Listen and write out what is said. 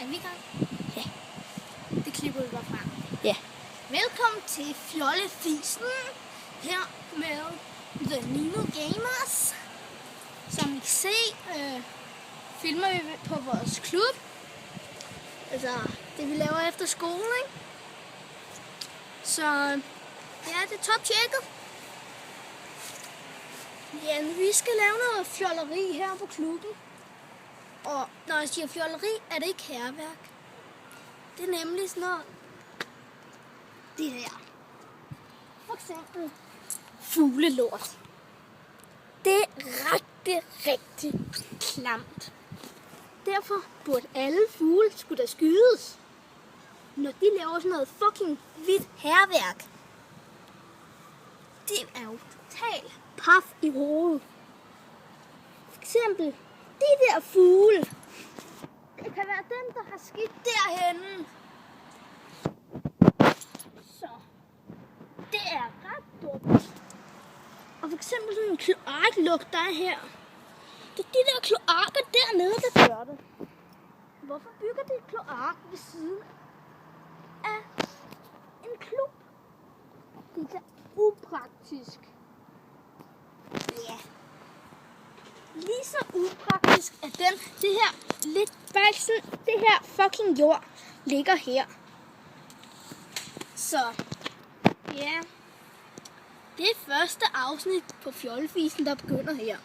Er vi i gang? Ja. Det klipper vi bare frem. Ja. Velkommen til Fjollefisen her med The Nino Gamers. Som I kan se, filmer vi på vores klub. Altså det vi laver efter skolen, ikke? Så ja, det er top-tjekket. Ja, vi skal lave noget fjolleri her på klubben. Og når jeg siger fjolleri, er det ikke hærværk. Det er nemlig sådan noget. Det her. For eksempel fuglelort. Det er rigtig klamt. Derfor burde alle fugle skulle da skydes, når de laver sådan noget fucking hvidt hærværk. Det er jo totalt paf i hovedet. For eksempel de der fugle. Det kan være dem, der har skidt derhenne. Så det er ret dumt. Og for eksempel sådan en kloaklugt, der er her. Det er de der kloakker dernede, der gør det. Hvorfor bygger de et kloak ved siden af en klub? Det er upraktisk. Ja. Lige så upraktisk er det her lidt bare sådan, det her fucking jord ligger her. Så ja, det er første afsnit på Fjollefisen, der begynder her.